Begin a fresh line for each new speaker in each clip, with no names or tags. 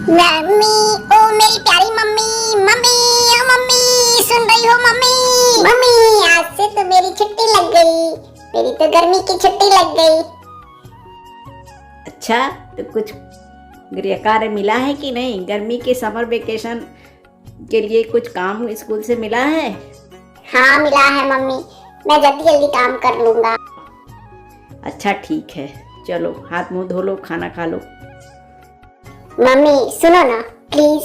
Mummy, ओ मेरी प्यारी mummy, mummy, ओ mummy, सुन रही हो मम्मी? मम्मी, आज से तो मेरी छुट्टी लग गई। मेरी तो गर्मी की छुट्टी लग गई।
अच्छा, तो कुछ गृह कार्य मिला है कि नहीं? गर्मी के समर वेकेशन के लिए कुछ काम स्कूल से मिला है?
हाँ मिला है मम्मी, मैं जल्दी जल्दी काम कर लूंगा।
अच्छा ठीक है, चलो हाथ मुंह धो लो, खाना खा लो।
मम्मी सुनो ना प्लीज,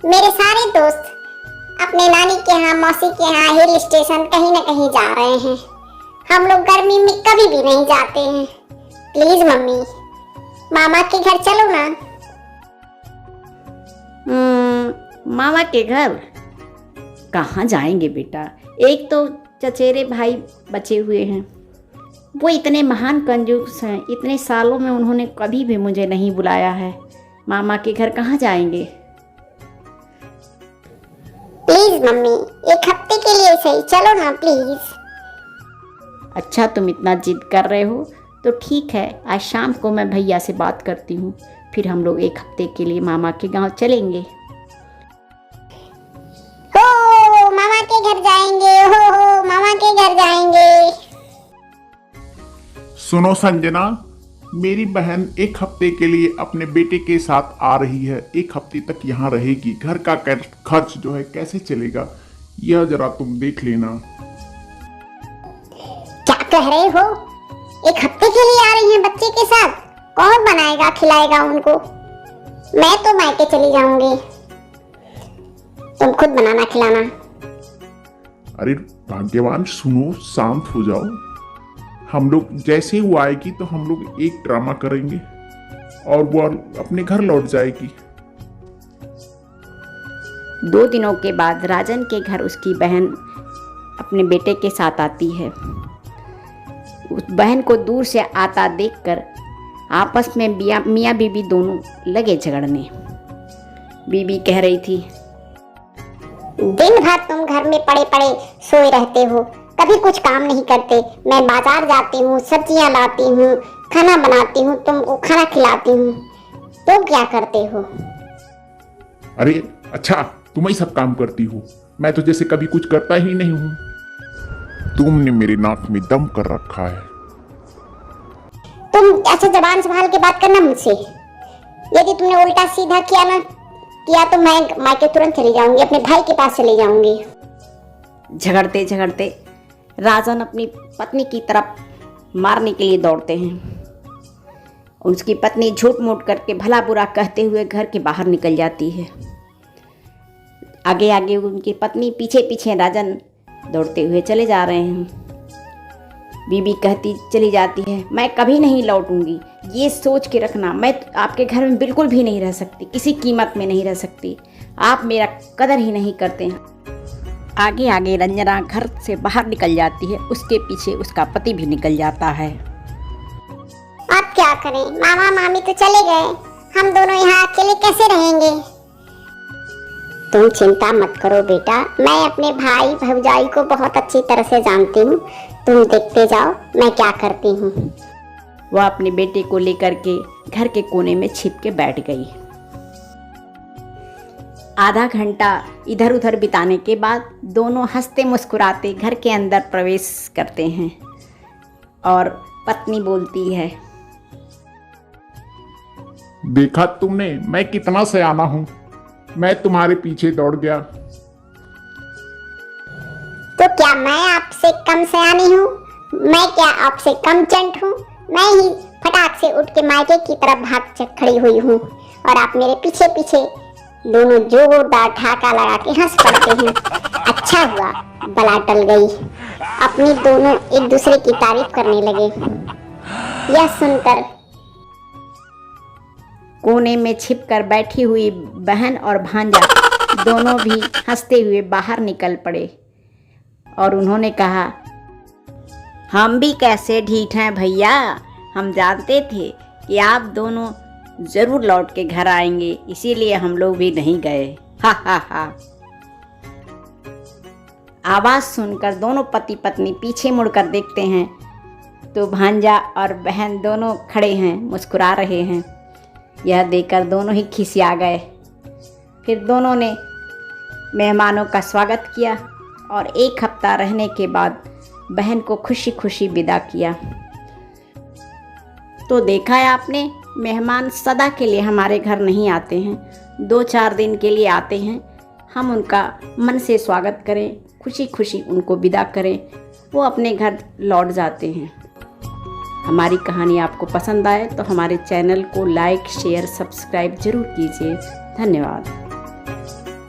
मेरे सारे दोस्त अपने नानी के यहाँ, मौसी के यहाँ हिल स्टेशन कहीं ना कहीं जा रहे हैं। हम लोग गर्मी में कभी भी नहीं जाते हैं। प्लीज मम्मी, मामा के घर चलो ना।
मामा के घर कहाँ जाएंगे बेटा? एक तो चचेरे भाई बचे हुए हैं, वो इतने महान कंजूस हैं। इतने सालों में उन्होंने कभी भी मुझे नहीं बुलाया है। मामा के घर कहाँ जाएंगे?
प्लीज मम्मी, एक हफ्ते के लिए सही चलो ना प्लीज।
अच्छा तुम इतना जिद कर रहे हो तो ठीक है, आज शाम को मैं भैया से बात करती हूँ, फिर हम लोग एक हफ्ते के लिए मामा के गांव चलेंगे।
हो मामा के घर जाएंगे, हो मामा के घर जाएंगे।
सुनो संजना, मेरी बहन एक हफ्ते के लिए अपने बेटे के साथ आ रही है। एक हफ्ते तक यहाँ रहेगी। घर का खर्च जो है कैसे चलेगा, यह जरा तुम देख लेना।
क्या कह रहे हो? एक हफ्ते के लिए आ रही हैं बच्चे के साथ? कौन बनाएगा खिलाएगा उनको? मैं तो मायके चली जाऊंगी, तुम खुद बनाना खिलाना।
अरे भाग्यवान, सुनो, शांत हो जाओ। हम लोग जैसे ही वो आएगी तो हम लोग एक ड्रामा करेंगे और वो अपने घर लौट जाएगी।
2 दिनों के बाद राजन के घर उसकी बहन अपने बेटे के साथ आती है। उस बहन को दूर से आता देखकर आपस में मियाँ बीबी दोनों लगे झगड़ने। बीबी कह रही थी,
दिन भर तुम घर में पड़े पड़े सोए रहते हो, कभी कुछ काम नहीं करते। मैं बाजार जाती हूँ, सब्जियाँ लाती हूँ, खाना बनाती हूँ, तुमको खाना खिलाती हूँ, तुम क्या करते हो?
अरे अच्छा, तुम ही सब काम करती हो, मैं तो जैसे कभी कुछ करता ही नहीं हूँ। तुमने मेरे नाक में दम कर रखा है।
तुम ऐसे जबान संभाल के बात करना मुझसे। यदि तुमने उल्टा सीधा किया तो मैं मायके तुरंत चली जाऊंगी, अपने भाई के पास चली जाऊंगी।
झगड़ते झगड़ते राजन अपनी पत्नी की तरफ मारने के लिए दौड़ते हैं। उसकी पत्नी झूठ मूठ करके भला बुरा कहते हुए घर के बाहर निकल जाती है। आगे आगे उनकी पत्नी, पीछे पीछे राजन दौड़ते हुए चले जा रहे हैं। बीबी कहती चली जाती है, मैं कभी नहीं लौटूंगी, ये सोच के रखना, मैं आपके घर में बिल्कुल भी नहीं रह सकती, किसी कीमत में नहीं रह सकती। आप मेरा कदर ही नहीं करते हैं। आगे आगे रंजना घर से बाहर निकल जाती है, उसके पीछे उसका पति भी निकल जाता है।
अब क्या करें, मामा मामी तो चले गए, हम दोनों यहाँ अकेले कैसे रहेंगे? तुम चिंता मत करो बेटा, मैं अपने भाई भौजाई को बहुत अच्छी तरह से जानती हूँ। तुम देखते जाओ मैं क्या करती हूँ।
वह अपने बेटे को लेकर के घर के कोने में छिप के बैठ गई। आधा घंटा इधर उधर बिताने के बाद दोनों हंसते मुस्कुराते घर के अंदर प्रवेश करते हैं और पत्नी बोलती है,
देखा तुमने मैं कितना सयाना हूँ, मैं तुम्हारे पीछे दौड़ गया।
तो क्या मैं आपसे कम सयानी हूँ? मैं क्या आपसे कम चंट हूँ? मैं ही फटाक से उठ के मायके की तरफ भाग खड़ी हुई हूँ और आप मेरे पीछे पीछे दोनों जोरदार ठाका लगा के हंस पड़ते हैं। अच्छा हुआ बला टल गई। अपनी दोनों एक दूसरे की तारीफ करने लगे। यह सुनकर
कोने में छिपकर बैठी हुई बहन और भांजा दोनों भी हंसते हुए बाहर निकल पड़े और उन्होंने कहा, हम भी कैसे ढीठ हैं भैया, हम जानते थे कि आप दोनों ज़रूर लौट के घर आएंगे, इसीलिए हम लोग भी नहीं गए। हा हा हा। आवाज़ सुनकर दोनों पति पत्नी पीछे मुड़कर देखते हैं तो भांजा और बहन दोनों खड़े हैं, मुस्कुरा रहे हैं। यह देखकर दोनों ही खिसिया गए। फिर दोनों ने मेहमानों का स्वागत किया और 1 हफ्ता रहने के बाद बहन को खुशी खुशी विदा किया। तो देखा है आपने, मेहमान सदा के लिए हमारे घर नहीं आते हैं, 2-4 दिन के लिए आते हैं। हम उनका मन से स्वागत करें, खुशी खुशी उनको विदा करें, वो अपने घर लौट जाते हैं। हमारी कहानी आपको पसंद आए तो हमारे चैनल को लाइक, शेयर, सब्सक्राइब जरूर कीजिए। धन्यवाद।